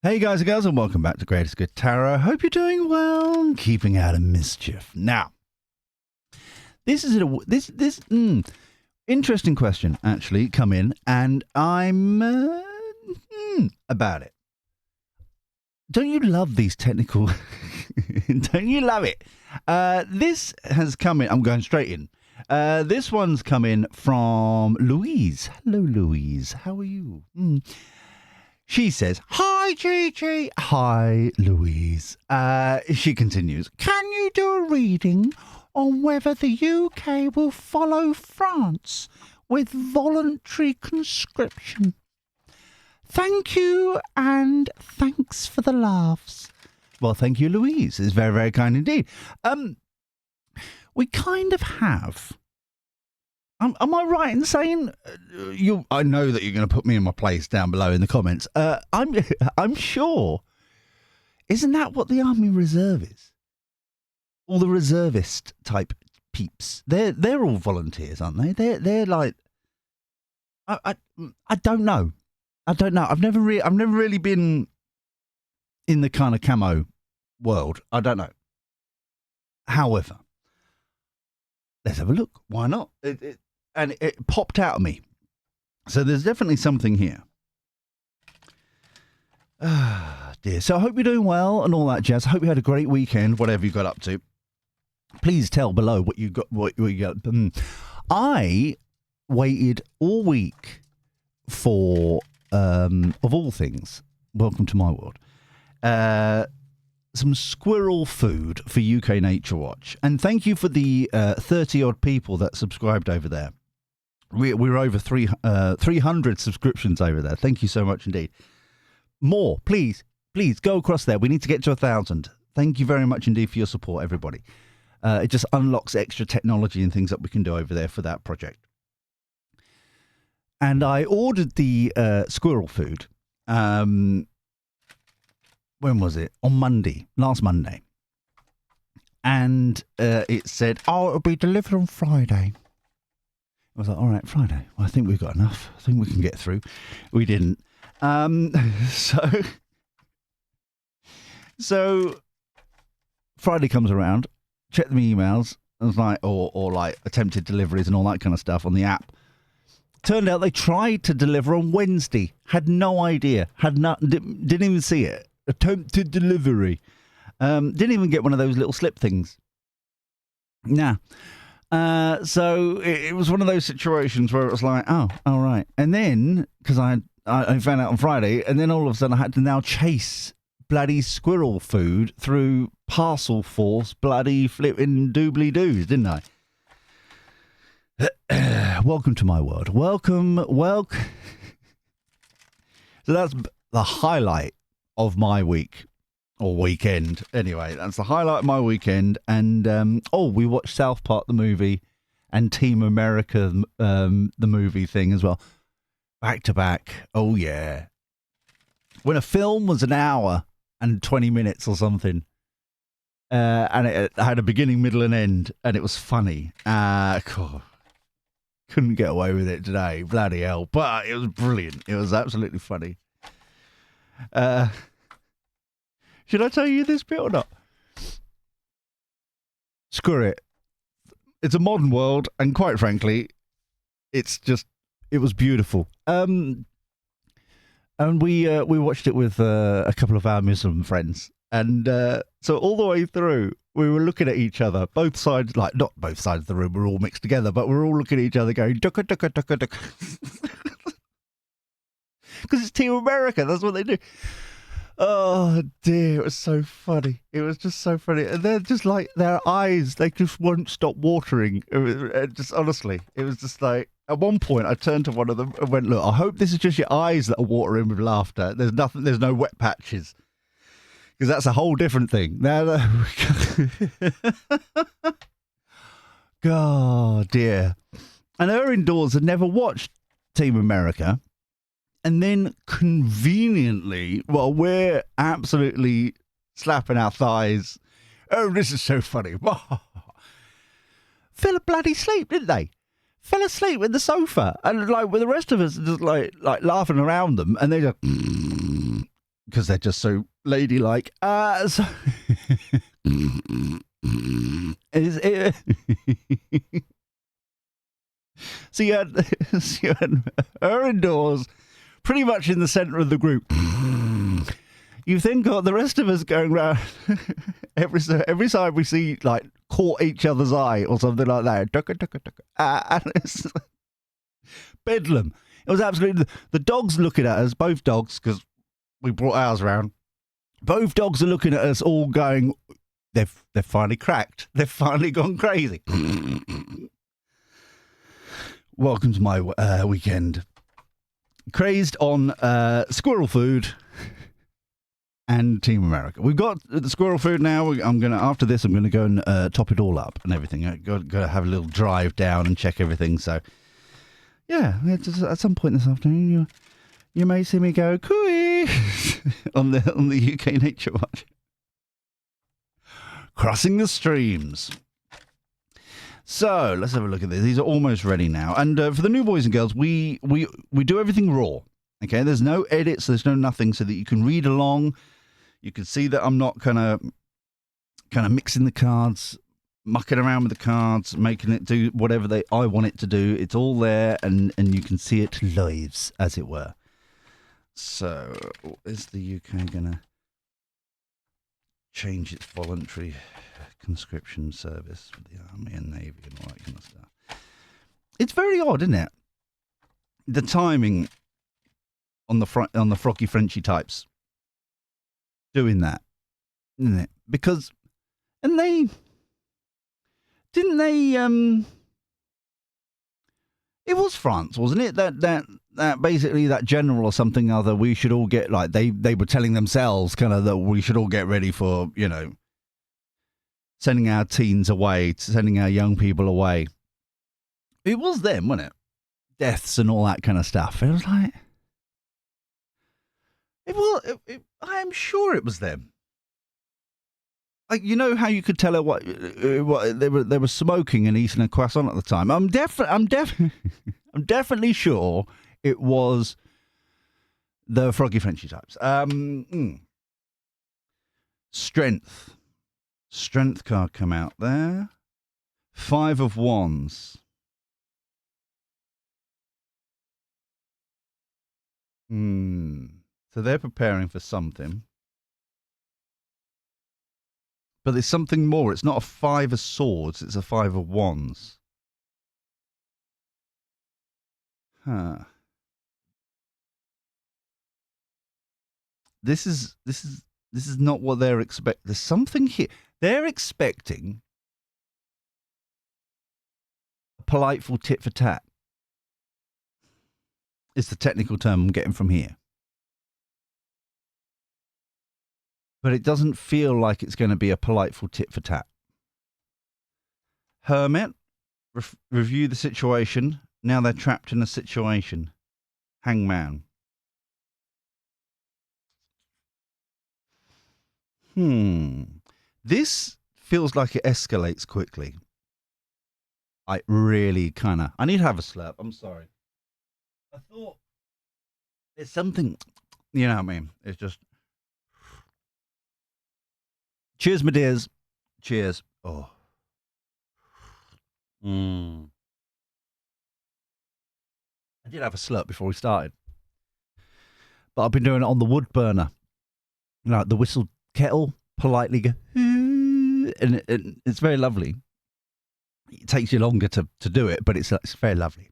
Hey guys and girls, and welcome back to Greatest Good Tarot. Hope you're doing well and keeping out of mischief. Now, this is interesting question actually come in, and I'm about it. Don't you love these technical? Don't you love it? This has come in. I'm going straight in. This one's come in from Louise. Hello, Louise. How are you? She says, "Hi, Gigi." Hi, Louise. She continues, "Can you do a reading on whether the UK will follow France with voluntary conscription? Thank you, and thanks for the laughs." Well, thank you, Louise. It's very, very kind indeed. We kind of have. Am I right in saying I know that you're going to put me in my place down below in the comments. I'm sure. Isn't that what the Army Reserve is? All the reservist type peeps. They're all volunteers, aren't they? They're like. I don't know. I don't know. I've never really been in the kind of camo world. I don't know. However, let's have a look. Why not? It popped out of me. So there's definitely something here. Ah, dear. So I hope you're doing well and all that jazz. I hope you had a great weekend, whatever you got up to. Please tell below what you got. What you got. I waited all week for, of all things, welcome to my world, some squirrel food for UK Nature Watch. And thank you for the 30-odd people that subscribed over there. We're over 300 subscriptions over there. Thank you so much indeed. More, please go across there. We need to get to 1,000. Thank you very much indeed for your support, everybody. It just unlocks extra technology and things that we can do over there for that project. And I ordered the squirrel food. When was it? On Monday, last Monday. And it said, it'll be delivered on Friday. I was like, all right, Friday. Well, I think we've got enough. I think we can get through. We didn't. So Friday comes around, check the emails. I was like, or like attempted deliveries and all that kind of stuff on the app. Turned out they tried to deliver on Wednesday. Had no idea. Didn't even see it. Attempted delivery. Didn't even get one of those little slip things. Nah. So it was one of those situations where it was like, oh, all right. And then, because I found out on Friday, and then all of a sudden I had to now chase bloody squirrel food through parcel force bloody flipping doobly-doos, didn't I? Welcome to my world. Welcome. So that's the highlight of my week or weekend. Anyway, that's the highlight of my weekend. And we watched South Park the movie and Team America the movie thing as well, back to back. Oh yeah. When a film was an hour and 20 minutes or something, and it had a beginning, middle, and end, and it was funny. Couldn't get away with it today, bloody hell! But it was brilliant. It was absolutely funny. Should I tell you this bit or not? Screw it. It's a modern world, and quite frankly, it was beautiful. And we watched it with a couple of our Muslim friends, and so all the way through, we were looking at each other, both sides, like not both sides of the room, we're all mixed together, but we're all looking at each other going, ducka, ducka, ducka, ducka. Because it's Team America, that's what they do. Oh dear, it was so funny. It was just so funny. And they're just like, their eyes, they just won't stop watering. Just honestly, it was just like, at one point I turned to one of them and went, look, I hope this is just your eyes that are watering with laughter. There's no wet patches. Because that's a whole different thing. God, dear. And her indoors had never watched Team America. And then conveniently, while we're absolutely slapping our thighs, oh, this is so funny. Fell bloody asleep, didn't they? Fell asleep in the sofa. And like with the rest of us just like laughing around them. And they just because they're just so ladylike. So so you had her indoors, pretty much in the centre of the group. You've then got the rest of us going round every time we see, like, caught each other's eye or something like that. And it's bedlam. It was absolutely... The dogs looking at us, both dogs, because we brought ours round. Both dogs are looking at us all going, they've finally cracked. They've finally gone crazy. Welcome to my weekend. Crazed on squirrel food and Team America. We've got the squirrel food now. After this, I'm gonna go and top it all up and everything. I got to have a little drive down and check everything. So, yeah, at some point this afternoon, you may see me go cooey on the UK Nature Watch, crossing the streams. So let's have a look at this. These are almost ready now. And for the new boys and girls, we do everything raw. Okay, there's no edits, there's no nothing, so that you can read along. You can see that I'm not kind of mixing the cards, mucking around with the cards, making it do whatever I want it to do. It's all there, and you can see it live, as it were. So, is the UK going to change its voluntary conscription service for the Army and Navy and all that kind of stuff? It's very odd, isn't it? The timing on the Froggy Frenchy types doing that, isn't it? Because, and they didn't they it was France, wasn't it? That basically that general or something other, we should all get, like, they were telling themselves kind of that we should all get ready for, you know, sending our teens away, sending our young people away. It was them, wasn't it? Deaths and all that kind of stuff. It was like, I am sure it was them. Like, you know how you could tell her what they were smoking and eating a croissant at the time. I'm definitely sure it was the Froggy Frenchy types. Strength card come out there. 5 of Wands. So they're preparing for something. But there's something more. It's not a 5 of Swords, it's a 5 of Wands. Huh. This is not what they're expecting. There's something here. They're expecting a politeful tit for tat. It's the technical term I'm getting from here. But it doesn't feel like it's going to be a politeful tit for tat. Hermit, review the situation. Now they're trapped in a situation. Hangman. This feels like it escalates quickly. I really I need to have a slurp. I'm sorry. I thought there's something, you know what I mean? It's just... Cheers, my dears. Cheers. Oh. I did have a slurp before we started. But I've been doing it on the wood burner. You know, the whistle kettle, politely go, and it's very lovely. It takes you longer to do it, but it's very lovely.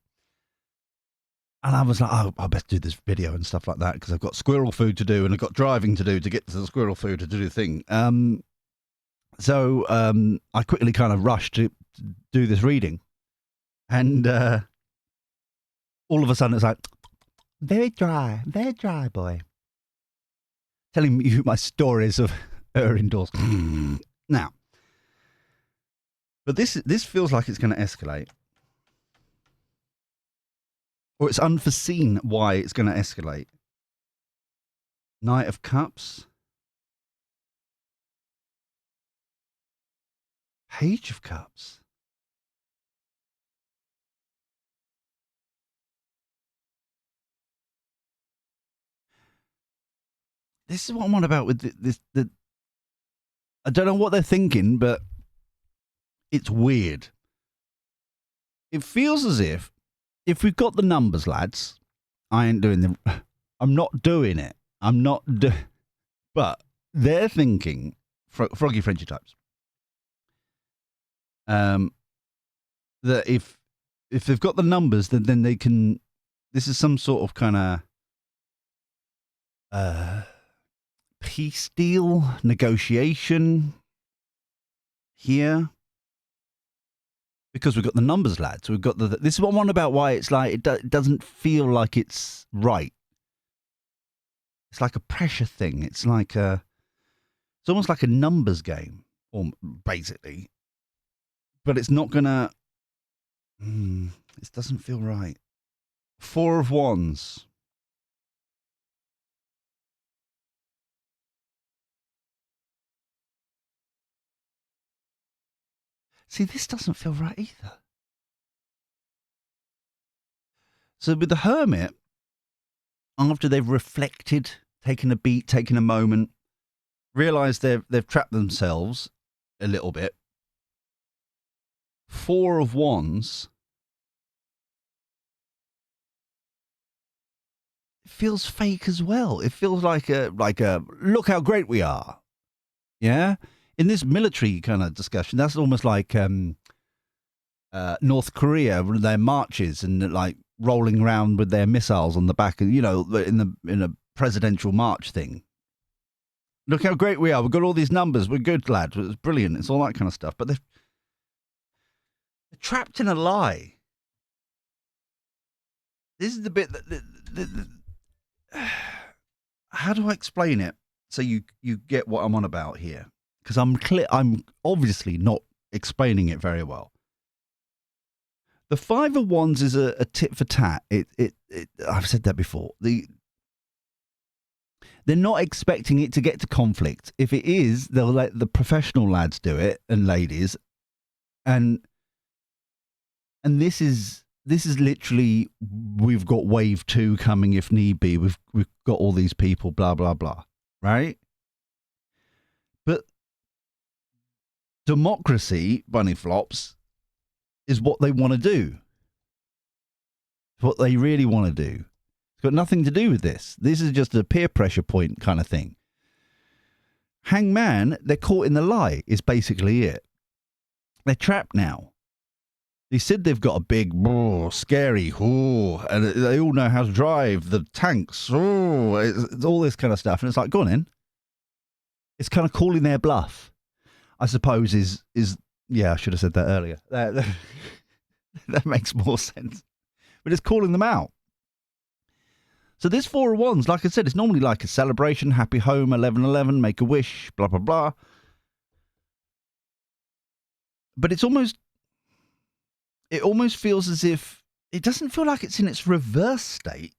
And I was like, oh, I best do this video and stuff like that, because I've got squirrel food to do and I've got driving to do to get to the squirrel food to do the thing. So I quickly kind of rushed to do this reading. And all of a sudden it's like, very dry, boy. Telling you my stories of her indoors. Now, but this feels like it's going to escalate. Or it's unforeseen why it's going to escalate. Knight of Cups. Page of Cups. this is what I'm on about with this. I don't know what they're thinking, but it's weird. It feels as if we've got the numbers, lads, I'm not doing it. But they're thinking, froggy Frenchy types, that if they've got the numbers, then they can. This is some sort of kind of peace deal, negotiation here. Because we've got the numbers, lads. We've got this is what I'm on about. Why it's like it doesn't feel like it's right. It's like a pressure thing. It's almost like a numbers game, or basically. But it's not gonna. It doesn't feel right. 4 of Wands. See, this doesn't feel right either. So with the Hermit, after they've reflected, taken a beat, taken a moment, realised they've trapped themselves a little bit. 4 of Wands. It feels fake as well. It feels like a look how great we are. Yeah? In this military kind of discussion, that's almost like North Korea with their marches and like rolling around with their missiles on the back, and in a presidential march thing. Look how great we are. We've got all these numbers. We're good, lads. It's brilliant. It's all that kind of stuff. But they're trapped in a lie. This is the bit that how do I explain it so you get what I'm on about here? Because I'm obviously not explaining it very well. The 5 of Wands is a tit for tat. I've said that before. They're not expecting it to get to conflict. If it is, they'll let the professional lads do it and ladies. And this is literally, we've got wave 2 coming if need be. We've got all these people, blah blah blah, right? But democracy, bunny flops, is what they want to do. What they really want to do. It's got nothing to do with this. This is just a peer pressure point kind of thing. Hangman, they're caught in the lie, is basically it. They're trapped now. They said they've got a big, scary, and they all know how to drive the tanks, it's all this kind of stuff. And it's like, go on in. It's kind of calling their bluff, I suppose, is yeah, I should have said that earlier. That makes more sense. But it's calling them out. So this 4 of Wands, like I said, it's normally like a celebration, happy home, 11-11, make a wish, blah, blah, blah. But it almost feels as if it doesn't feel like it's in its reverse state.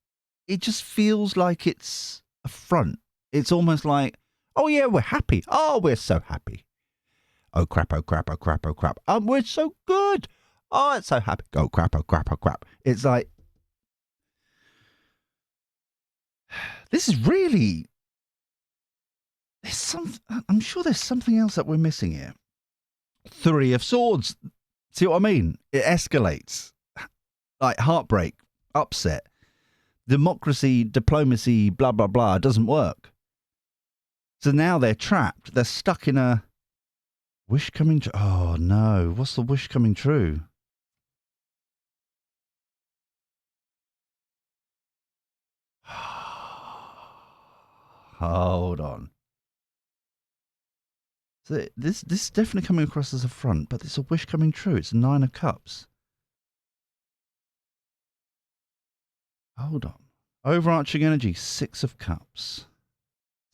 It just feels like it's a front. It's almost like, oh yeah, we're happy. Oh, we're so happy. Oh crap, oh crap, oh crap, oh crap. We're so good. Oh, it's so happy. Oh crap, oh crap, oh crap. It's like, this is really, I'm sure there's something else that we're missing here. 3 of Swords. See what I mean? It escalates. Like heartbreak, upset. Democracy, diplomacy, blah, blah, blah, doesn't work. So now they're trapped. They're stuck in a wish coming true. Oh no, what's the wish coming true? Hold on. So this is definitely coming across as a front, but it's a wish coming true. It's a 9 of Cups. Hold on. Overarching energy, 6 of Cups.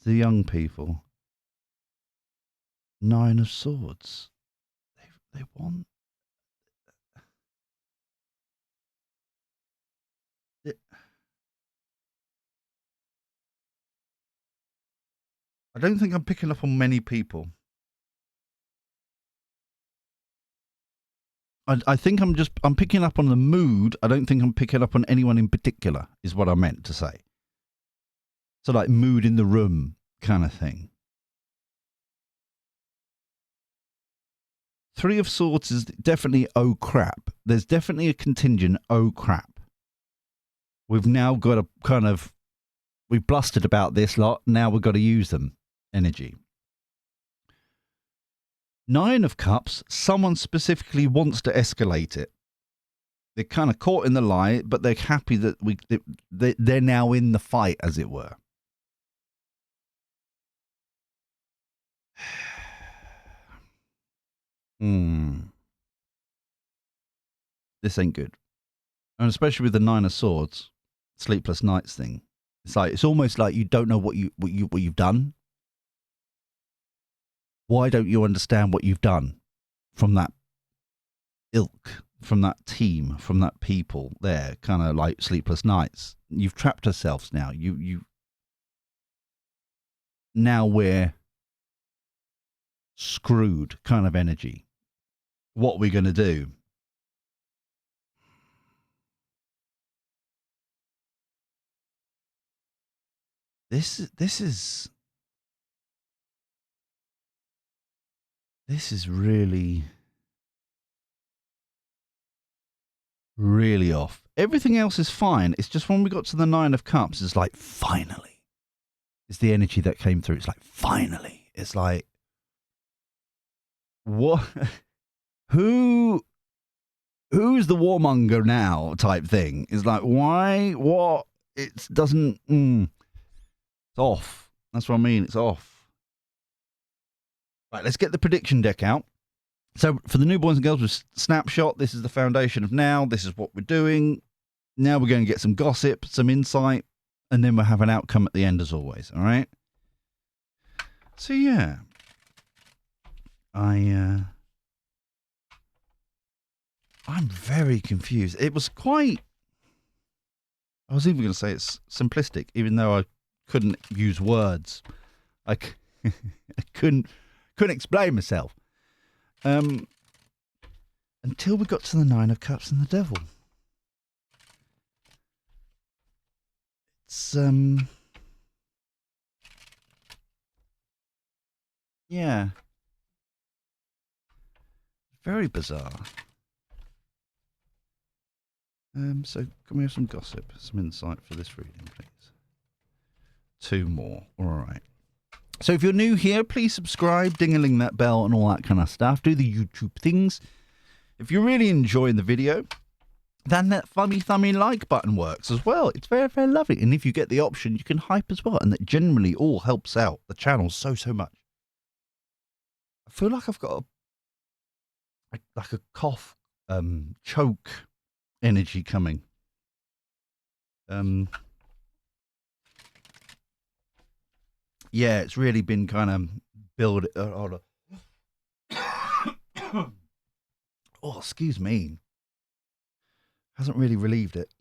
The young people. 9 of Swords. They want. I don't think I'm picking up on many people. I think I'm picking up on the mood. I don't think I'm picking up on anyone in particular, is what I meant to say. So like mood in the room, kind of thing. Three of Swords is definitely oh crap. There's definitely a contingent oh crap. We've now got to kind of, we've blustered about this lot, now we've got to use them energy. Nine of Cups, someone specifically wants to escalate it. They're kind of caught in the lie, but they're happy that they're now in the fight, as it were. This ain't good. And especially with the Nine of Swords, Sleepless Nights thing. It's almost like you don't know what you've done. Why don't you understand what you've done from that ilk, from that team, from that people there, kind of like Sleepless Nights? You've trapped yourselves now. Now we're screwed kind of energy. What are we going to do? This is really, really off. Everything else is fine. It's just when we got to the Nine of Cups, it's like, finally. It's the energy that came through. It's like, finally. It's like, what? Who's the warmonger now type thing? It's like, why? What? It doesn't, it's off. That's what I mean. It's off. Right, let's get the prediction deck out. So for the new boys and girls with Snapshot, this is the foundation of now. This is what we're doing. Now we're going to get some gossip, some insight, and then we'll have an outcome at the end as always. All right? So yeah. I'm very confused. It was quite, I was even going to say it's simplistic, even though I couldn't use words. I couldn't explain myself. Until we got to the Nine of Cups and the Devil. It's, yeah. Very bizarre. So can we have some gossip, some insight for this reading, please? Two more. All right. So if you're new here, please subscribe, ding-a-ling that bell and all that kind of stuff. Do the YouTube things. If you're really enjoying the video, then that funny thummy like button works as well. It's very, very lovely. And if you get the option, you can hype as well. And that generally all helps out the channel so much. I feel like I've got like a cough, choke energy coming. Yeah, it's really been kind of build. Oh, excuse me. Hasn't really relieved it.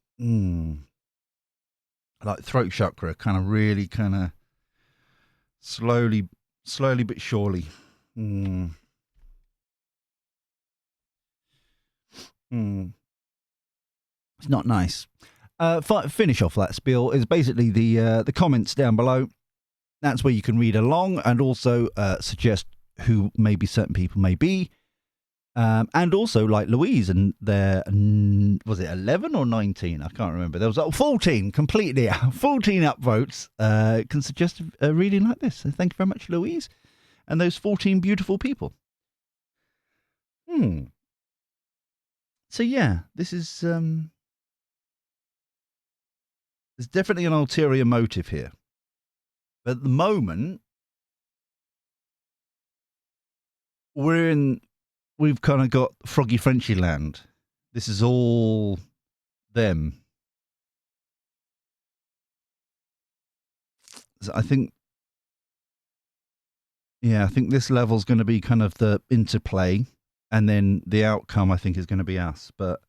Like throat chakra, kind of really, kind of slowly but surely. It's not nice. Finish off that spiel is basically the comments down below. That's where you can read along and also suggest who maybe certain people may be. And also like Louise and their, was it 11 or 19? I can't remember. There was 14, completely 14 upvotes can suggest a reading like this. So thank you very much, Louise. And those 14 beautiful people. So yeah, this is, there's definitely an ulterior motive here. But at the moment, we've kind of got Froggy Frenchy land. This is all them. So I think this level's going to be kind of the interplay, and then the outcome, I think, is going to be us. But,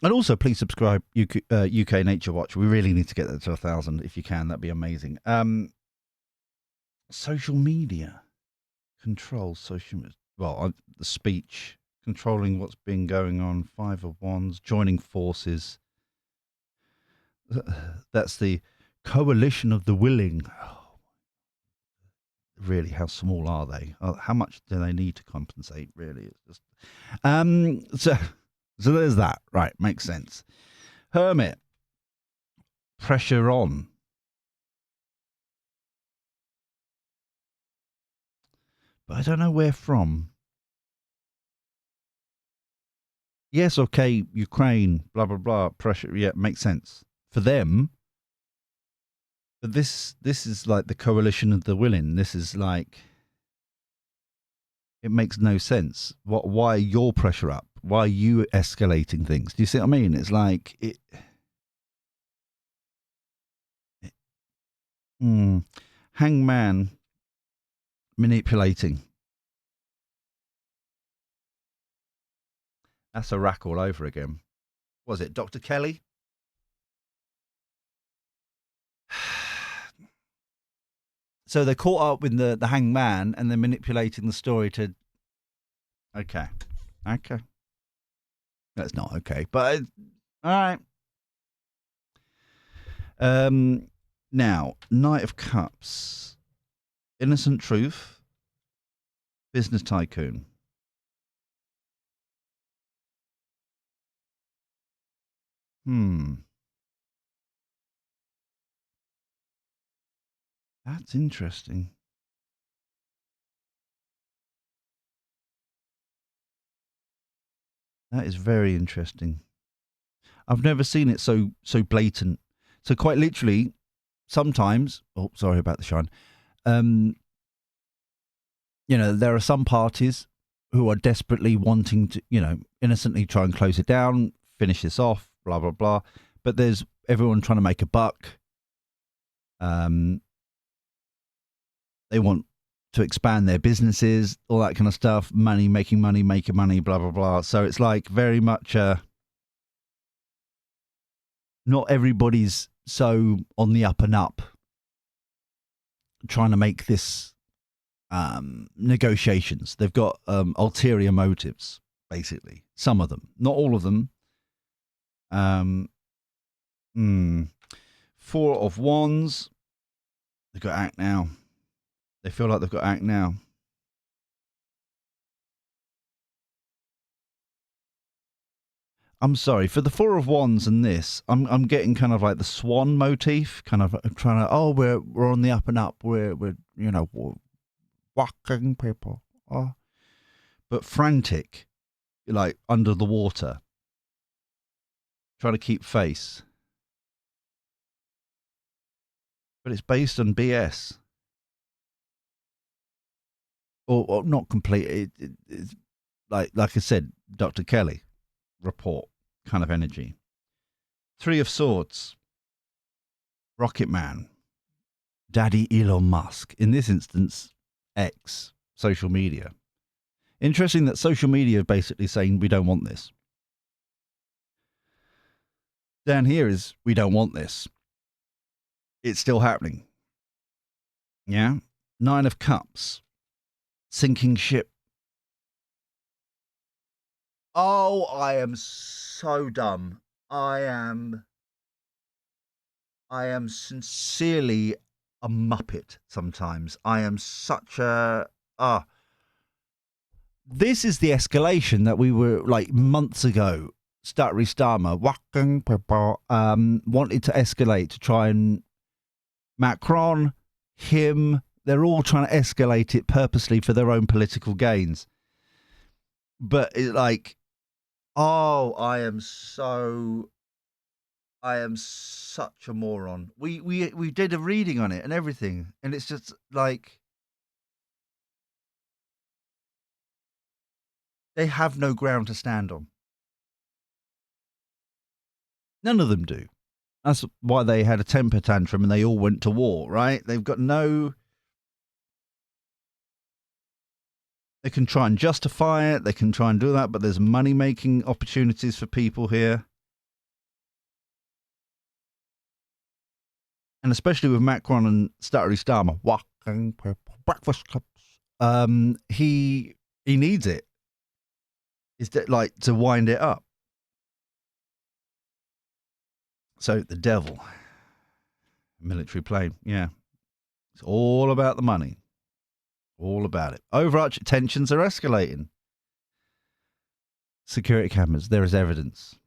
And also, please subscribe, UK Nature Watch. We really need to get that to 1,000 if you can. That'd be amazing. Social media. Control social media. Well, the speech. Controlling what's been going on. Five of Wands. Joining forces. That's the Coalition of the willing. Oh, really, how small are they? How much do they need to compensate? Really, it's just so there's that. Right, makes sense. Hermit, pressure on. But I don't know where from. Yes, okay, Ukraine, blah blah blah, pressure. Yeah, makes sense for them. But this is like the coalition of the willing. This is like, it makes no sense. Why your pressure up? Why are you escalating things? Do you see what I mean? It's like it. Hangman manipulating. That's a rack all over again. Was it Dr. Kelly? So they're caught up with the hangman and they're manipulating the story to. Okay. That's not okay, but all right. Now, Knight of Cups, innocent truth, business tycoon. That's interesting. That is very interesting. I've never seen it so blatant. So quite literally, sometimes. Oh, sorry about the shine. There are some parties who are desperately wanting to, innocently try and close it down, finish this off, blah blah blah. But there's everyone trying to make a buck. They want to expand their businesses, all that kind of stuff. Money, making money, blah blah blah. So it's like very much. Not everybody's so on the up and up trying to make this negotiations. They've got ulterior motives, basically. Some of them, not all of them. Four of Wands. They've got to act now. They feel like they've got to act now. I'm sorry for the Four of Wands and this. I'm getting kind of like the swan motif, kind of trying to. Oh, we're on the up and up. We're walking people. Oh, but frantic, like under the water, trying to keep face. But it's based on BS, or not complete. It's like I said, Dr. Kelly report kind of energy. Three of Swords, Rocket Man, Daddy Elon Musk. In this instance, X, social media. Interesting that social media is basically saying we don't want this. Down here is we don't want this. It's still happening. Yeah? Nine of Cups, sinking ship. Oh, I am so dumb. I am sincerely a muppet sometimes. I am such a this is the escalation that we were like months ago. Stuttery Starmer wanted to escalate to try and Macron, him, they're all trying to escalate it purposely for their own political gains. But it's like, oh, I am such a moron. We did a reading on it and everything, and it's just like they have no ground to stand on. None of them do. That's why they had a temper tantrum and they all went to war, right? They've got no. They can try and justify it. They can try and do that, but there's money-making opportunities for people here. And especially with Macron and Stuttery Starmer, walking breakfast cups. He needs it. Is that like to wind it up? So the devil. Military plane, yeah. It's all about the money. All about it. Overarching tensions are escalating. Security cameras, there is evidence.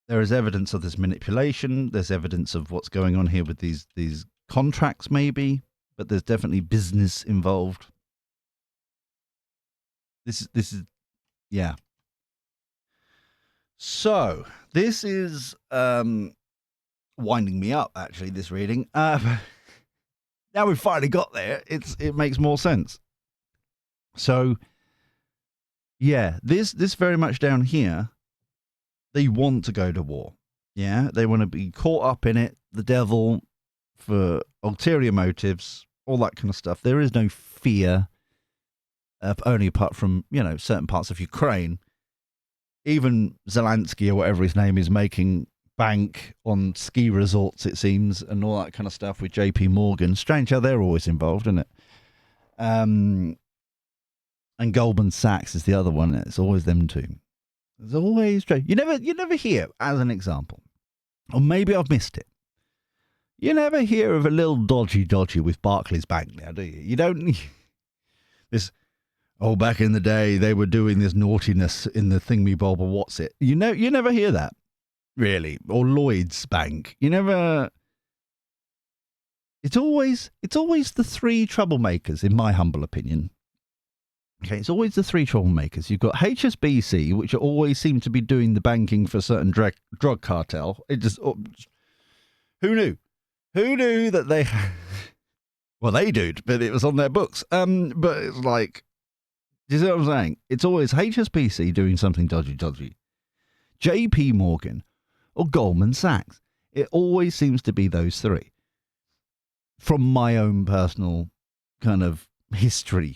There is evidence of this manipulation. There's evidence of what's going on here with these contracts, maybe, but there's definitely business involved. This is, yeah. So this is winding me up. Actually, this reading. Now we've finally got there. It makes more sense. So, yeah, this very much down here. They want to go to war. Yeah, they want to be caught up in it. The devil for ulterior motives, all that kind of stuff. There is no fear, only apart from, certain parts of Ukraine. Even Zelensky or whatever his name is making bank on ski resorts, it seems, and all that kind of stuff with JP Morgan. Strange how they're always involved, isn't it? And Goldman Sachs is the other one. It's always them two. There's always you never hear, as an example, or maybe I've missed it. You never hear of a little dodgy with Barclays Bank now, do you? You don't. This, back in the day they were doing this naughtiness in the thingy-bob or what's it? You never hear that, really. Or Lloyd's Bank. You never. It's always the three troublemakers, in my humble opinion. Okay, it's always the three troublemakers. You've got HSBC, which always seem to be doing the banking for a certain drug cartel. It just, who knew? Who knew that they? Well, they did, but it was on their books. But it's like, do you see what I'm saying? It's always HSBC doing something dodgy. JP Morgan or Goldman Sachs. It always seems to be those three. From my own personal kind of history.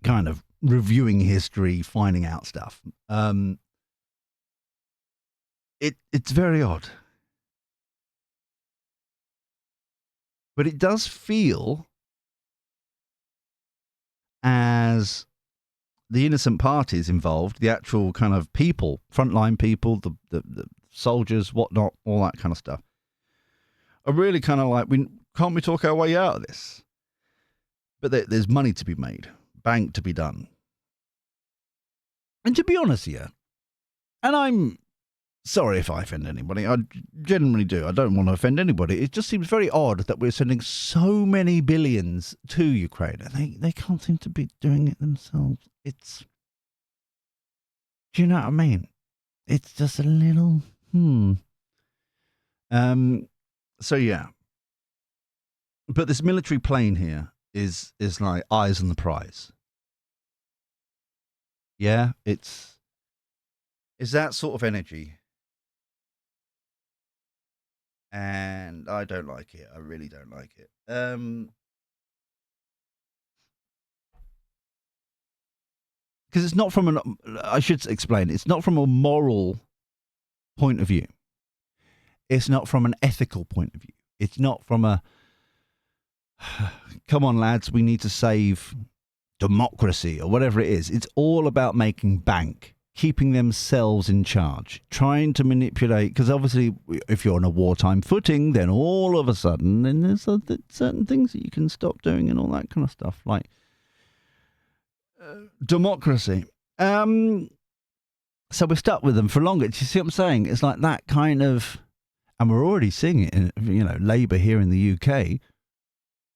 Kind of reviewing history, finding out stuff. It's very odd. But it does feel as the innocent parties involved, the actual kind of people, frontline people, the soldiers, whatnot, all that kind of stuff, are really kind of like, can't we talk our way out of this? But there's money to be made. Bank to be done. And to be honest here, and I'm sorry if I offend anybody, I genuinely do, I don't want to offend anybody, it just seems very odd that we're sending so many billions to Ukraine and they can't seem to be doing it themselves. Do you know what I mean? It's just a little so yeah. But this military plane here is like eyes on the prize. Yeah, it's that sort of energy. And I don't like it. I really don't like it. Because it's not from I should explain, it's not from a moral point of view. It's not from an ethical point of view. It's not from a, come on, lads, we need to save democracy or whatever it is. It's all about making bank, keeping themselves in charge, trying to manipulate. Because obviously, if you're on a wartime footing, then all of a sudden, then there's certain things that you can stop doing and all that kind of stuff, like democracy. So we're stuck with them for longer. Do you see what I'm saying? It's like that kind of, and we're already seeing it in, Labour here in the UK,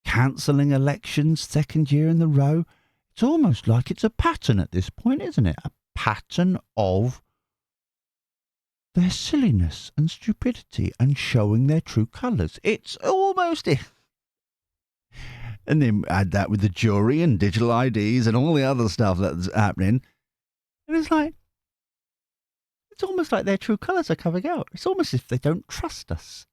cancelling elections second year in the row. It's almost like it's a pattern at this point, isn't it? A pattern of their silliness and stupidity and showing their true colours. It's almost it. And then add that with the jury and digital IDs and all the other stuff that's happening. And it's like, it's almost like their true colours are coming out. It's almost as if they don't trust us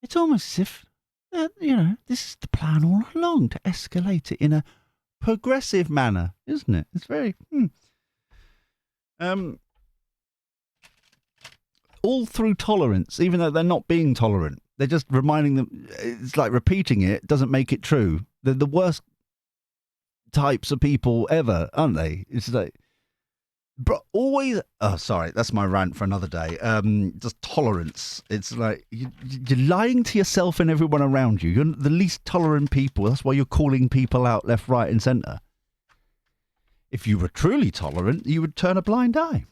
it's almost as if, this is the plan all along, to escalate it in a progressive manner, isn't it? It's very, all through tolerance, even though they're not being tolerant. They're just reminding them, it's like repeating it doesn't make it true. They're the worst types of people ever, aren't they? It's like, But always, oh, sorry, that's my rant for another day. Just tolerance. It's like you're lying to yourself and everyone around you. You're the least tolerant people. That's why you're calling people out left, right, and centre. If you were truly tolerant, you would turn a blind eye.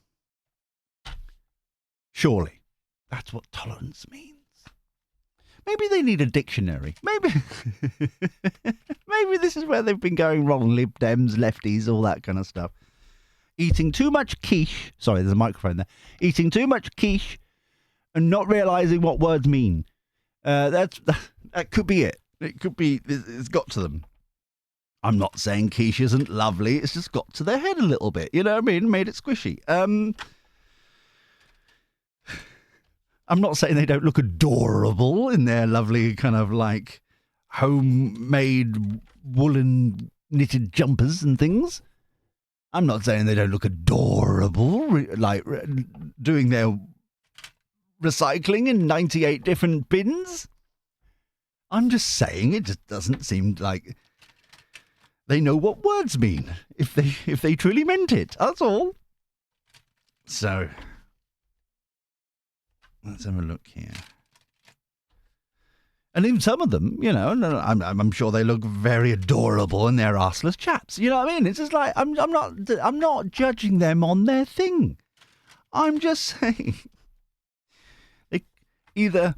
Surely. That's what tolerance means. Maybe they need a dictionary. Maybe maybe this is where they've been going wrong. Lib Dems, lefties, all that kind of stuff. Eating too much quiche. Sorry, there's a microphone there. Eating too much quiche and not realising what words mean. That could be it. It could be, it's got to them. I'm not saying quiche isn't lovely. It's just got to their head a little bit. You know what I mean? Made it squishy. I'm not saying they don't look adorable in their lovely kind of like homemade woolen knitted jumpers and things. I'm not saying they don't look adorable, like doing their recycling in 98 different bins. I'm just saying it just doesn't seem like they know what words mean if they truly meant it. That's all. So let's have a look here. And even some of them, you know, I'm sure they look very adorable and they're arseless chaps. You know what I mean? It's just like I'm not judging them on their thing. I'm just saying they either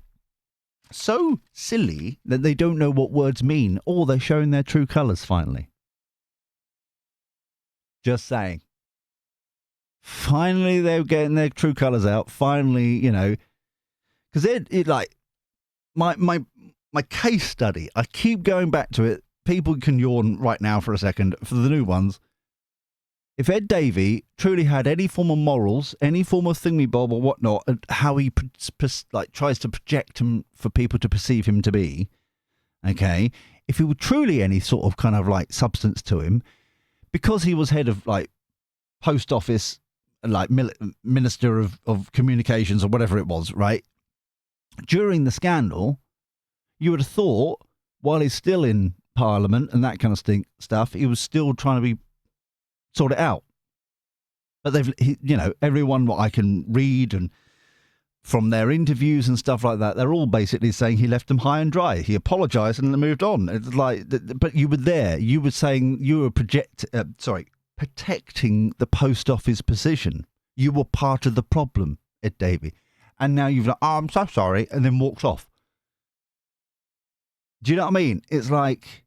so silly that they don't know what words mean, or they're showing their true colours finally. Just saying. Finally, they're getting their true colours out. Finally, you know, because it like my case study. I keep going back to it. People can yawn right now for a second for the new ones. If Ed Davey truly had any form of morals, any form of thingy-bob or whatnot, and how he like tries to project him for people to perceive him to be, okay, if he were truly any sort of kind of like substance to him, because he was head of like post office, like minister of communications or whatever it was, right? During the scandal, you would have thought, while he's still in Parliament and that kind of stuff, he was still trying to sort it out. But everyone what I can read and from their interviews and stuff like that, they're all basically saying he left them high and dry. He apologised and moved on. It's like, but you were there. You were saying you were protecting the post office position. You were part of the problem, Ed Davey. And now you've like, oh, I'm so sorry, and then walks off. Do you know what I mean? It's like,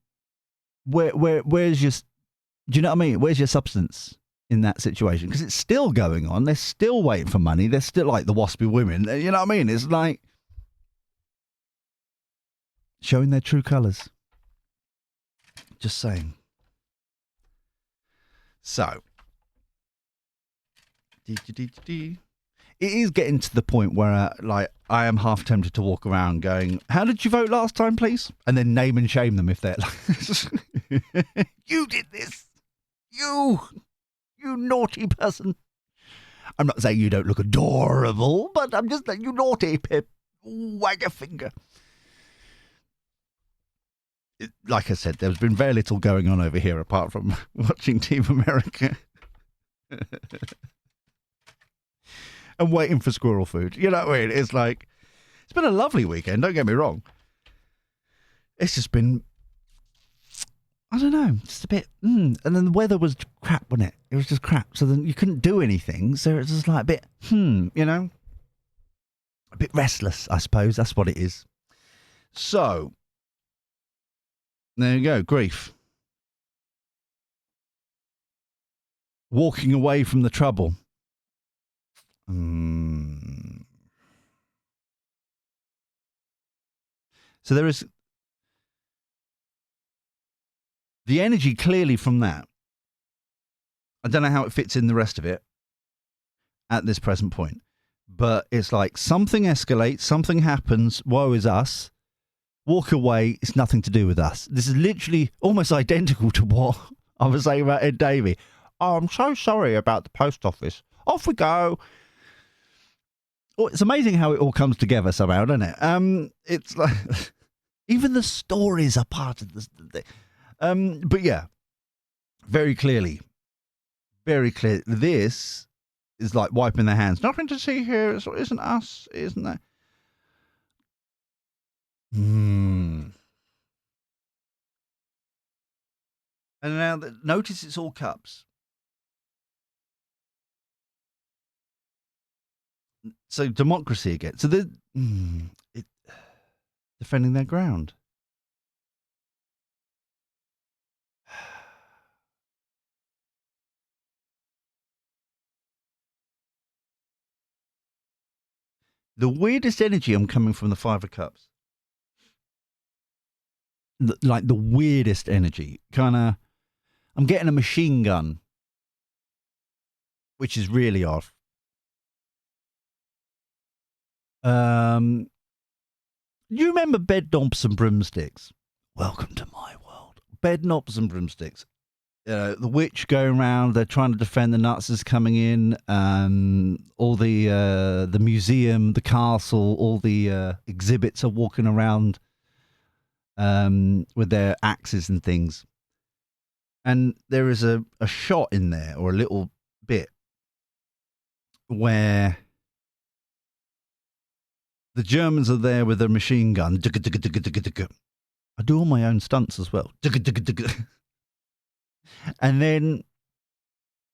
where's your, do you know what I mean? Where's your substance in that situation? Because it's still going on. They're still waiting for money. They're still like the waspy women. You know what I mean? It's like showing their true colours. Just saying. So, it is getting to the point where, I am half tempted to walk around going, how did you vote last time, please? And then name and shame them if they're like, you did this. You naughty person. I'm not saying you don't look adorable, but I'm just like, you naughty pip. Wag a finger. Like I said, there's been very little going on over here apart from watching Team America. And waiting for squirrel food. You know what I mean? It's like, it's been a lovely weekend, don't get me wrong. It's just been, I don't know, just a bit, and then the weather was crap, wasn't it? It was just crap. So then you couldn't do anything. So it's just like a bit, you know, a bit restless, I suppose. That's what it is. So, there you go, grief. Walking away from the trouble. So there is the energy clearly from that. I don't know how it fits in the rest of it at this present point, but it's like something escalates, something happens, woe is us, walk away, it's nothing to do with us. This is literally almost identical to what I was saying about Ed Davey. Oh, I'm so sorry about the post office. Off we go. Oh, it's amazing how it all comes together somehow, doesn't it? It's like even the stories are part of this. But yeah, very clear. This is like wiping their hands. Nothing to see here. It isn't us. It isn't that. And now notice it's all cups. So democracy again. So they're defending their ground. The weirdest energy I'm coming from the Five of Cups. Like the weirdest energy. Kind of, I'm getting a machine gun, which is really off. You remember bed knobs and broomsticks? Welcome to my world. Bed knobs and broomsticks. The witch going around, they're trying to defend the Nazis coming in, all the museum, the castle, all the exhibits are walking around with their axes and things. And there is a shot in there, or a little bit, where the Germans are there with their machine gun. I do all my own stunts as well. And then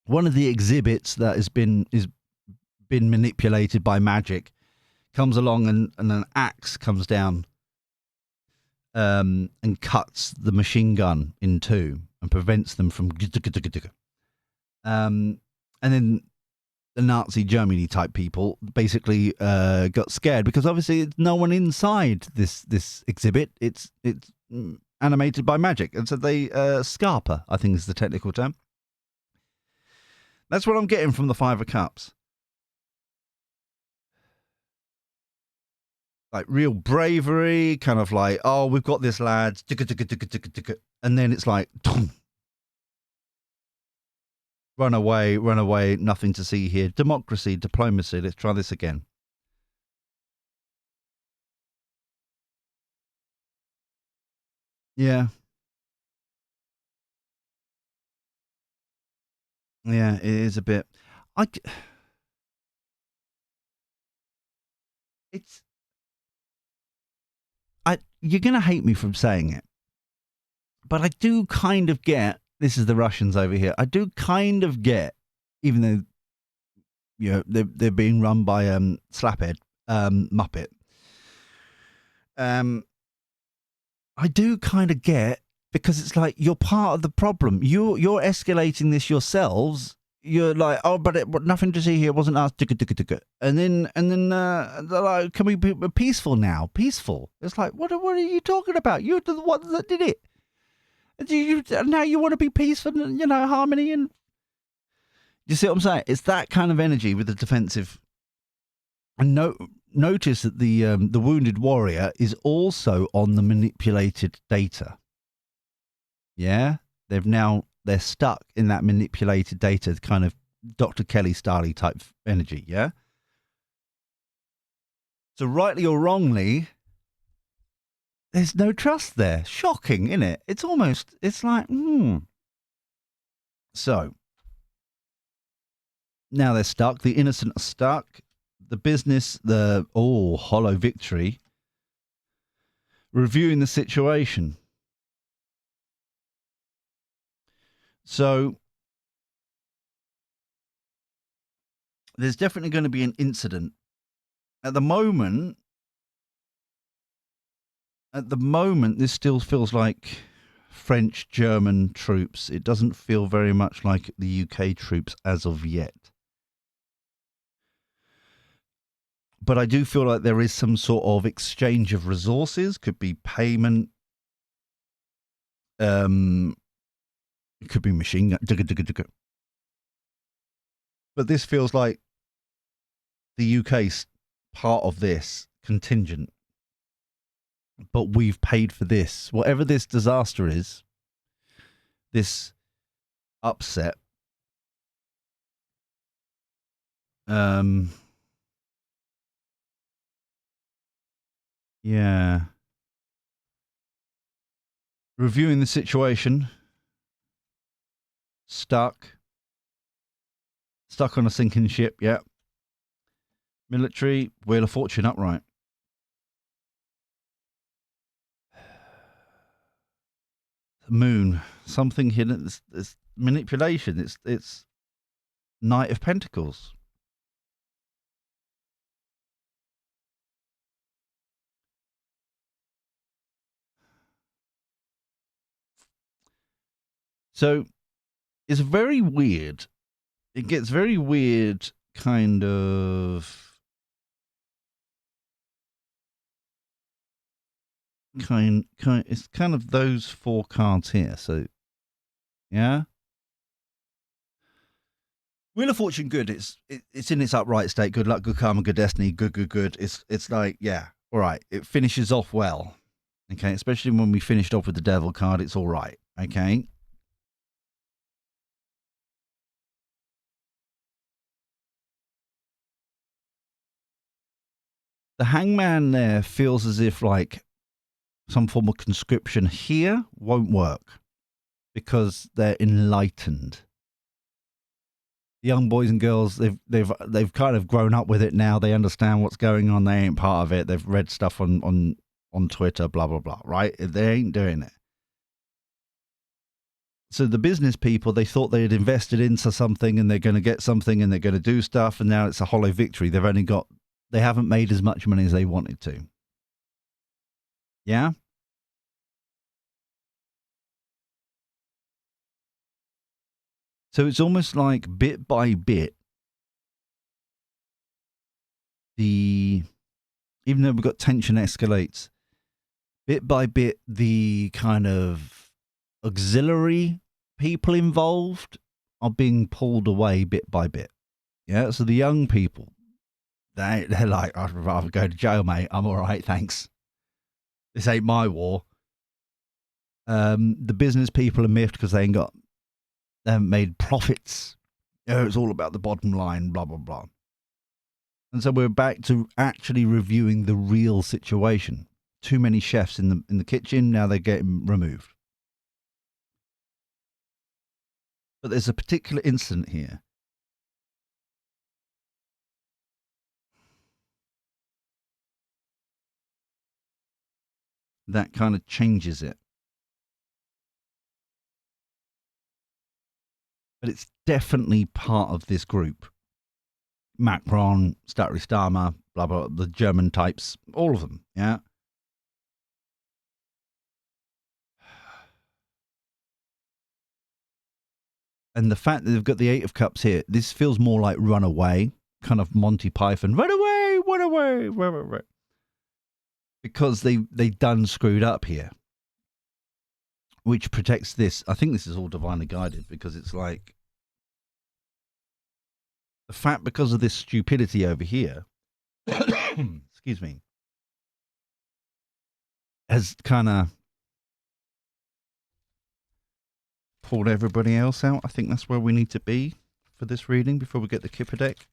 one of the exhibits that has been manipulated by magic comes along, and an axe comes down and cuts the machine gun in two and prevents them from and then the Nazi Germany type people basically got scared because obviously it's no one inside this exhibit. It's animated by magic, and so they scarper, I think is the technical term. That's what I'm getting from the Five of Cups. Like real bravery, kind of like, oh, we've got this, lads. And then it's like, run away, nothing to see here. Democracy, diplomacy, let's try this again. Yeah. Yeah, it is a bit. You're going to hate me from saying it, but I do kind of get, this is the Russians over here, I do kind of get, even though, you know, they're being run by Slaphead, Muppet, I do kind of get, because it's like, you're part of the problem. You're escalating this yourselves. You're like, oh, but nothing to see here. It wasn't us. And then they're like, can we be peaceful now? Peaceful. It's like, what are you talking about? You're the one that did it. Now you want to be peaceful and, harmony, and you see what I'm saying? It's that kind of energy with the defensive. And notice that the wounded warrior is also on the manipulated data. Yeah, they're stuck in that manipulated data, kind of Dr. Kelly Starley type energy. Yeah. So rightly or wrongly, there's no trust there. Shocking, isn't it? It's like, So now they're stuck. The innocent are stuck. The business, hollow victory. Reviewing the situation. So there's definitely going to be an incident. At the moment, this still feels like French, German troops. It doesn't feel very much like the UK troops as of yet. But I do feel like there is some sort of exchange of resources. Could be payment. It could be machine gun. But this feels like the UK's part of this contingent. But we've paid for this. Whatever this disaster is, this upset, yeah. Reviewing the situation. Stuck Stuck on a sinking ship, yeah. Military, Wheel of Fortune upright. Moon, something hidden. It's manipulation. It's Knight of Pentacles. So it's very weird. It gets very weird, kind of. It's kind of those four cards here. So, yeah. Wheel of Fortune, good. It's in its upright state. Good luck, good karma, good destiny. Good. It's like, yeah, all right. It finishes off well. Okay, especially when we finished off with the Devil card, it's all right. Okay. The Hangman there feels as if like some form of conscription here won't work because they're enlightened. The young boys and girls, they've kind of grown up with it now. They understand what's going on. They ain't part of it. They've read stuff on Twitter, blah blah blah. Right? They ain't doing it. So the business people, they thought they had invested into something and they're going to get something and they're going to do stuff, and now it's a hollow victory. They haven't made as much money as they wanted to. Yeah? So it's almost like bit by bit, even though we've got tension escalates, bit by bit, the kind of auxiliary people involved are being pulled away bit by bit. Yeah, so the young people, they're like, I'd rather go to jail, mate. I'm all right, thanks. This ain't my war. The business people are miffed because they haven't made profits. It's all about the bottom line, blah, blah, blah. And so we're back to actually reviewing the real situation. Too many chefs in the kitchen, now they're getting removed. But there's a particular incident here. That kind of changes it. But it's definitely part of this group. Macron, Starmer, blah, blah, the German types, all of them, yeah? And the fact that they've got the Eight of Cups here, this feels more like run away, kind of Monty Python, run away, run away, run away. Because they done screwed up here. Which protects this. I think this is all divinely guided because it's like the fact because of this stupidity over here, excuse me, has kind of pulled everybody else out. I think that's where we need to be for this reading before we get the Kipper deck.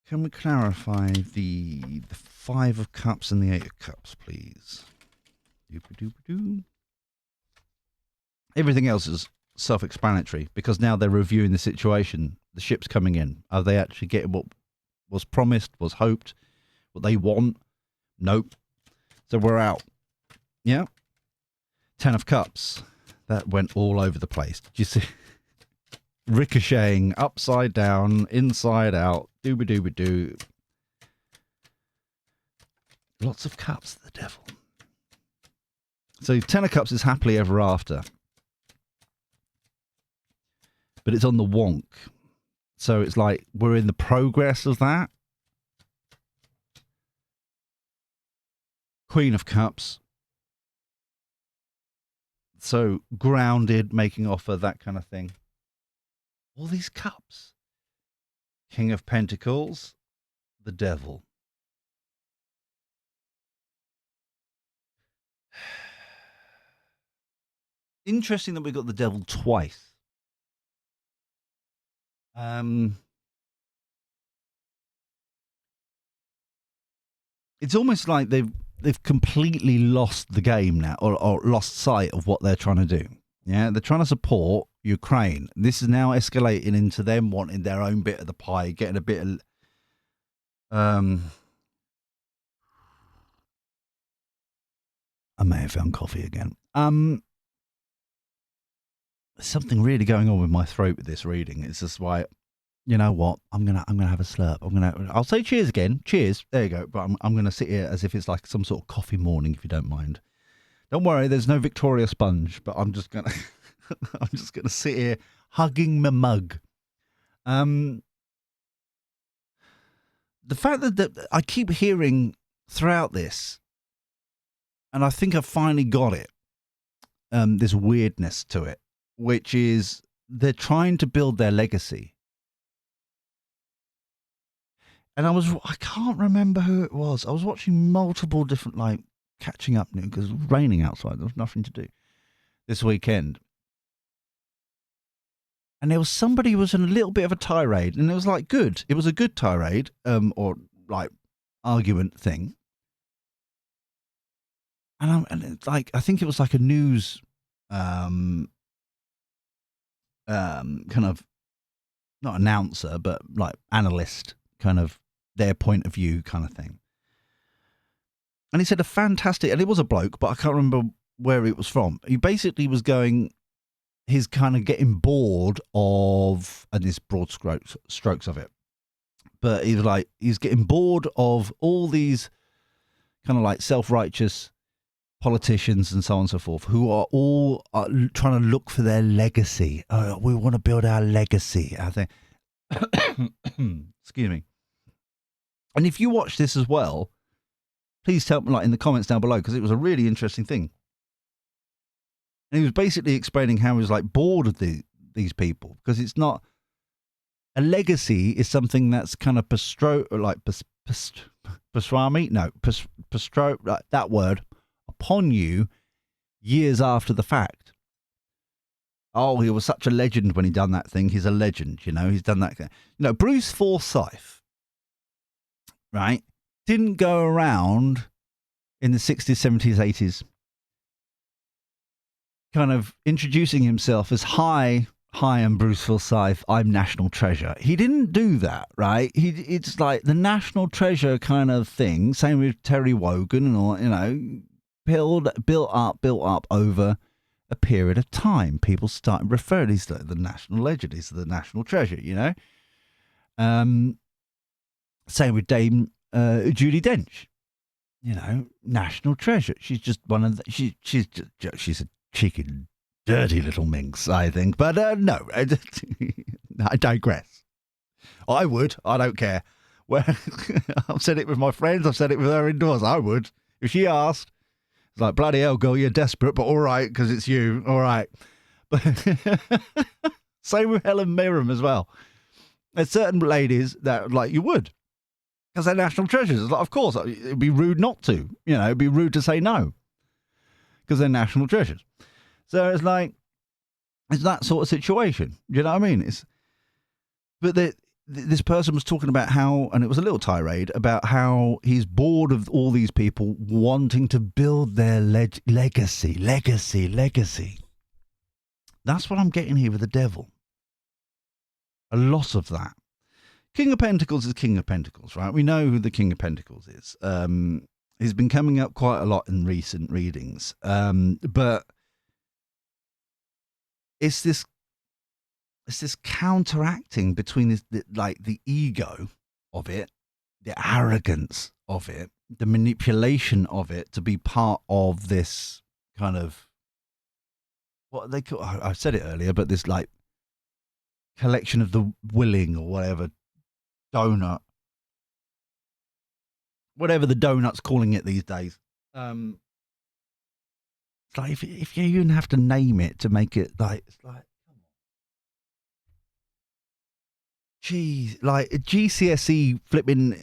Can we clarify the Five of Cups and the Eight of Cups, please? Doop-a-doop-a-doo. Everything else is self-explanatory because now they're reviewing the situation. The ship's coming in. Are they actually getting what was promised, was hoped, what they want? Nope. So we're out. Yeah. Ten of Cups. That went all over the place. Did you see? Ricocheting upside down, inside out, dooba-dooba-doo. Lots of cups, the devil. So Ten of Cups is happily ever after. But it's on the wonk. So it's like we're in the progress of that. Queen of Cups. So grounded, making offer, that kind of thing. All these cups. King of Pentacles. The devil. Interesting that we got the devil twice. It's almost like they've completely lost the game now, or lost sight of what they're trying to do. Yeah, they're trying to support. Ukraine. This is now escalating into them wanting their own bit of the pie, getting a bit of I may have found coffee again. Something really going on with my throat with this reading. It's just why, you know what? I'm gonna have a slurp. I'll say cheers again. Cheers. There you go. But I'm gonna sit here as if it's like some sort of coffee morning, if you don't mind. Don't worry, there's no Victoria sponge, but I'm just gonna sit here hugging my mug. The fact that I keep hearing throughout this, and I think I've finally got it, this weirdness to it, which is they're trying to build their legacy. And I can't remember who it was. I was watching multiple different, like, catching up news because it was raining outside. There was nothing to do this weekend. And there was somebody who was in a little bit of a tirade, and it was like good. It was a good tirade, or like argument thing. And it's like, I think it was like a news, kind of, not announcer, but like analyst, kind of their point of view kind of thing. And he said a fantastic, and it was a bloke, but I can't remember where it was from. He basically was going, he's kind of getting bored of, and this broad strokes of it, but he was like, he's getting bored of all these kind of like self-righteous politicians and so on and so forth, who are all trying to look for their legacy. We want to build our legacy, I think. Excuse me. And if you watch this as well, please tell me, like, in the comments down below, because it was a really interesting thing. And he was basically explaining how he was like bored of these people, because it's not a legacy is something that's kind of that word upon you years after the fact. Oh, he was such a legend when he done that thing. He's a legend, you know. He's done that. You know, Bruce Forsyth, right, didn't go around in the 60s, 70s, 80s kind of introducing himself as hi, I'm Bruce Forsyth, I'm National Treasure. He didn't do that, right? It's like the National Treasure kind of thing. Same with Terry Wogan and all, you know, built up over a period of time. People started referring, he's the national legend, he's the national treasure, you know. Same with Dame Judi Dench, you know, national treasure. She's just one of the, she's a cheeky, dirty little minx, I think. But no, I digress. I would. I don't care. Well, I've said it with my friends. I've said it with her indoors. I would. If she asked, it's like, bloody hell, girl, you're desperate, but all right, because it's you. All right. But same with Helen Mirren as well. There's certain ladies that, like, you would, because they're national treasures. Like, of course, it'd be rude not to. You know, it'd be rude to say no, because they're national treasures. So it's like, it's that sort of situation. You know what I mean? This person was talking about how, and it was a little tirade, about how he's bored of all these people wanting to build their legacy. That's what I'm getting here with the devil. A lot of that. King of Pentacles is King of Pentacles, right? We know who the King of Pentacles is. He's been coming up quite a lot in recent readings. But it's this counteracting between the ego of it, the arrogance of it, the manipulation of it to be part of this kind of, what they call, I said it earlier, but this like collection of the willing or whatever, donut, whatever the donut's calling it these days. It's like if you even have to name it to make it like, it's like, geez, like a GCSE flipping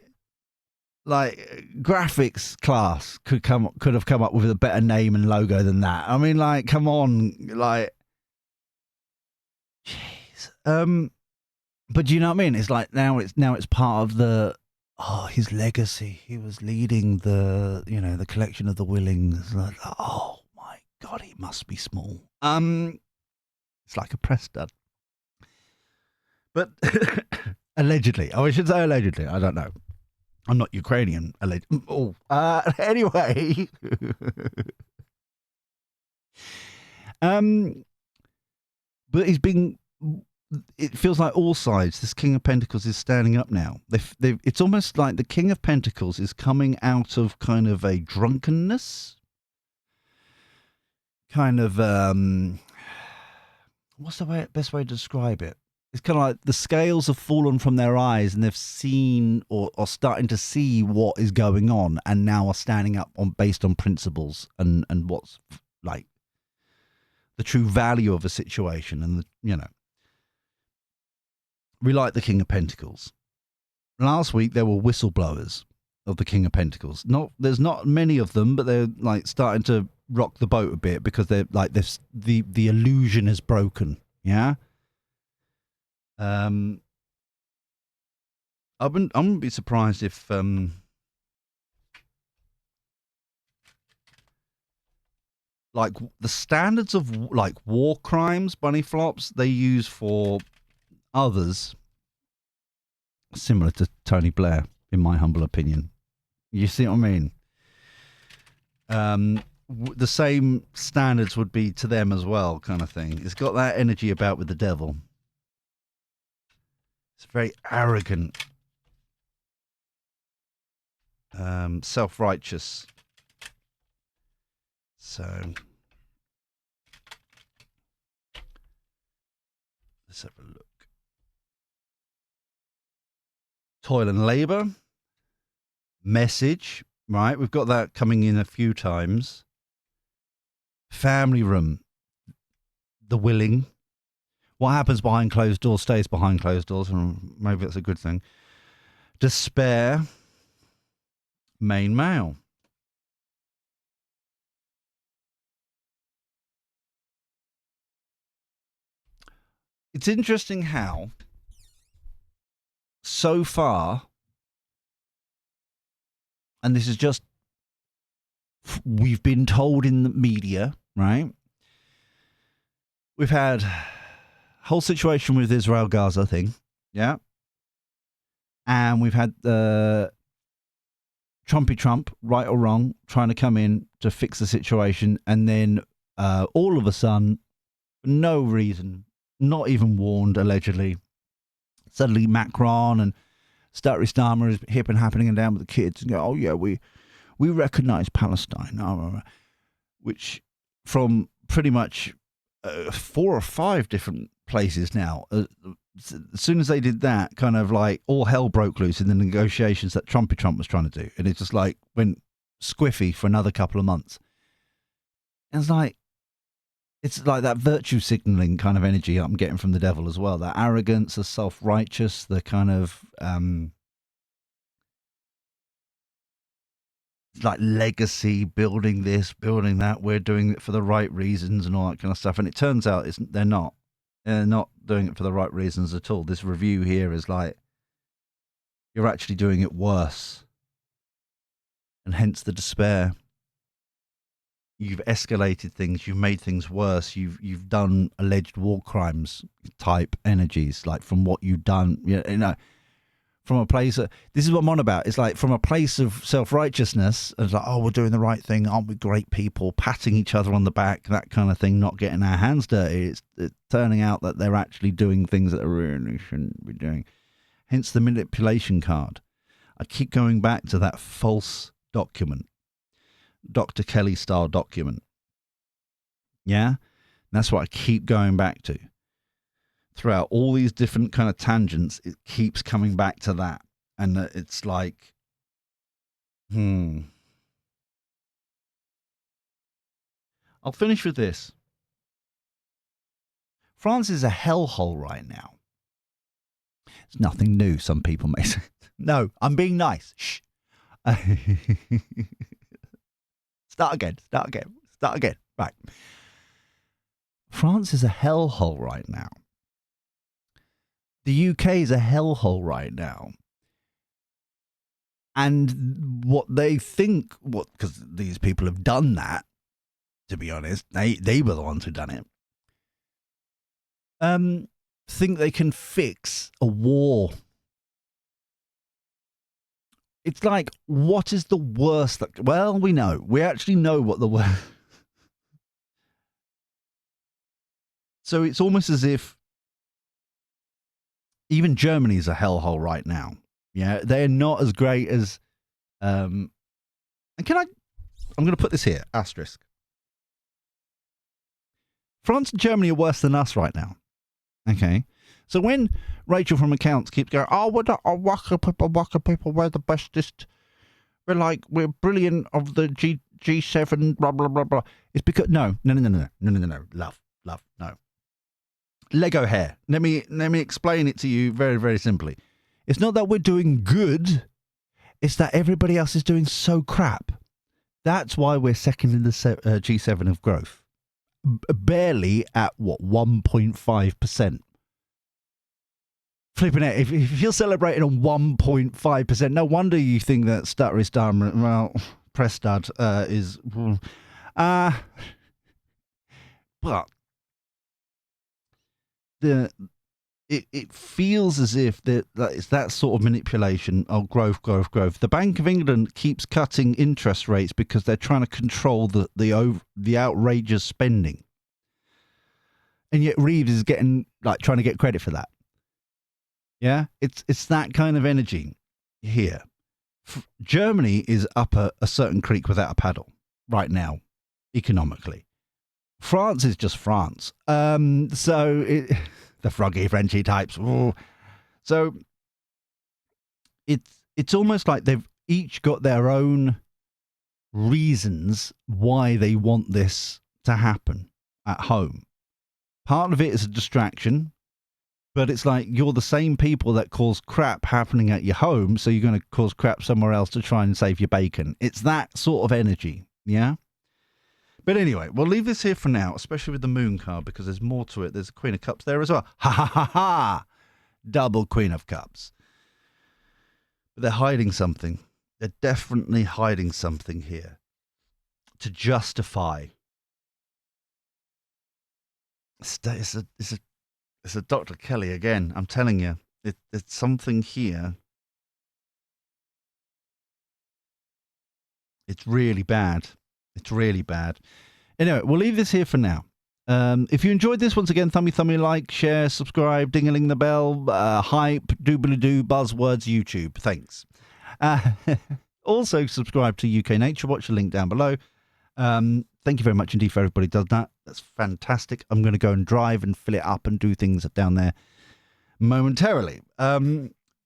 like graphics class could have come up with a better name and logo than that. I mean, like, come on, like, jeez. But do you know what I mean? It's like now it's part of the his legacy. He was leading the collection of the Willings. Like, oh my God, he must be small. It's like a press stud. But allegedly, I should say allegedly, I don't know. I'm not Ukrainian. Anyway. But he's been. It feels like all sides. This King of Pentacles is standing up now. It's almost like the King of Pentacles is coming out of kind of a drunkenness. Kind of what's the best way to describe it? It's kind of like the scales have fallen from their eyes and they've seen or starting to see what is going on, and now are standing up based on principles and what's like the true value of a situation. And we like the King of Pentacles. Last week there were whistleblowers of the King of Pentacles. There's not many of them, but they're like starting to rock the boat a bit because they're like this. The illusion is broken. Yeah. I wouldn't be surprised if like the standards of like war crimes, bunny flops, they use for others, similar to Tony Blair, in my humble opinion. You see what I mean? The same standards would be to them as well, kind of thing. It's got that energy about with the devil. It's very arrogant, self-righteous. So let's have a look. Toil and labor, message, right? We've got that coming in a few times. Family room, the willing. What happens behind closed doors stays behind closed doors, and maybe that's a good thing. Despair, main male. It's interesting how, so far, and this is just, we've been told in the media, right? We've had whole situation with Israel-Gaza thing, yeah? And we've had Trumpy Trump, right or wrong, trying to come in to fix the situation, and then all of a sudden, no reason, not even warned, allegedly, suddenly Macron and Stuttery Starmer is hip and happening and down with the kids and go, oh yeah, we recognise Palestine, which from pretty much 4 or 5 different places now. As soon as they did that, kind of like all hell broke loose in the negotiations that Trumpy Trump was trying to do. And it just like went squiffy for another couple of months. And it's like that virtue signaling kind of energy I'm getting from the devil as well. That arrogance, the self-righteous, the kind of like legacy, building this, building that. We're doing it for the right reasons and all that kind of stuff. And it turns out they're not. They're not doing it for the right reasons at all. This review here is like, you're actually doing it worse. And hence the despair. You've escalated things. You've made things worse. You've done alleged war crimes type energies, like from what you've done. From a place of, this is what I'm on about. It's like from a place of self-righteousness. It's like, oh, we're doing the right thing. Aren't we great people? Patting each other on the back, that kind of thing. Not getting our hands dirty. It's turning out that they're actually doing things that they really shouldn't be doing. Hence the manipulation card. I keep going back to that false document. Dr. Kelly style document. Yeah? And that's what I keep going back to. Throughout all these different kind of tangents, it keeps coming back to that. And it's like, I'll finish with this. France is a hellhole right now. It's nothing new, some people may say. No, I'm being nice. Shh. Start again. Right. France is a hellhole right now. The UK is a hellhole right now. And what they think, because these people have done that, to be honest, they were the ones who done it. think they can fix a war. It's like, what is the worst that... Well, we know. We actually know what the worst... So it's almost as if even Germany is a hellhole right now. Yeah, they're not as great as... and I'm going to put this here, asterisk. France and Germany are worse than us right now. Okay. So when Rachel from accounts keeps going, oh, we're the waka people, we're the bestest. We're brilliant of the G7, blah, blah, blah, blah. It's because, no, love, no. Lego hair. Let me explain it to you very, very simply. It's not that we're doing good. It's that everybody else is doing so crap. That's why we're second in the G7 of growth. Barely at, 1.5%. Flipping it. If you're celebrating on 1.5%, no wonder you think that stutter is done. Well, press stud is... but it feels as if that it's that sort of manipulation of growth. The Bank of England keeps cutting interest rates because they're trying to control the outrageous spending, and yet Reeves is getting trying to get credit for that. Yeah, it's that kind of energy here. Germany is up a certain creek without a paddle right now, economically. France is just France. The froggy Frenchy types. Ooh. So it's almost like they've each got their own reasons why they want this to happen at home. Part of it is a distraction, but it's like you're the same people that cause crap happening at your home, so you're going to cause crap somewhere else to try and save your bacon. It's that sort of energy, yeah? But anyway, we'll leave this here for now, especially with the moon card, because there's more to it. There's a Queen of Cups there as well. Ha ha ha ha! Double Queen of Cups. But they're hiding something. They're definitely hiding something here to justify. It's a Dr. Kelly again. I'm telling you, it's something here. It's really bad. It's really bad. Anyway, we'll leave this here for now. If you enjoyed this, once again, thumbie, like, share, subscribe, ding-a-ling the bell, hype, doobly-doo, buzzwords, YouTube. Thanks. Also, subscribe to UK Nature Watch, the link down below. Thank you very much indeed for everybody who does that. That's fantastic. I'm going to go and drive and fill it up and do things down there momentarily.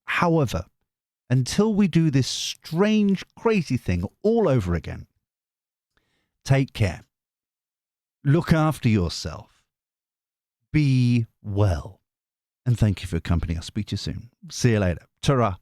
However, until we do this strange, crazy thing all over again, take care. Look after yourself. Be well. And thank you for your company. I'll speak to you soon. See you later. Ta-ra.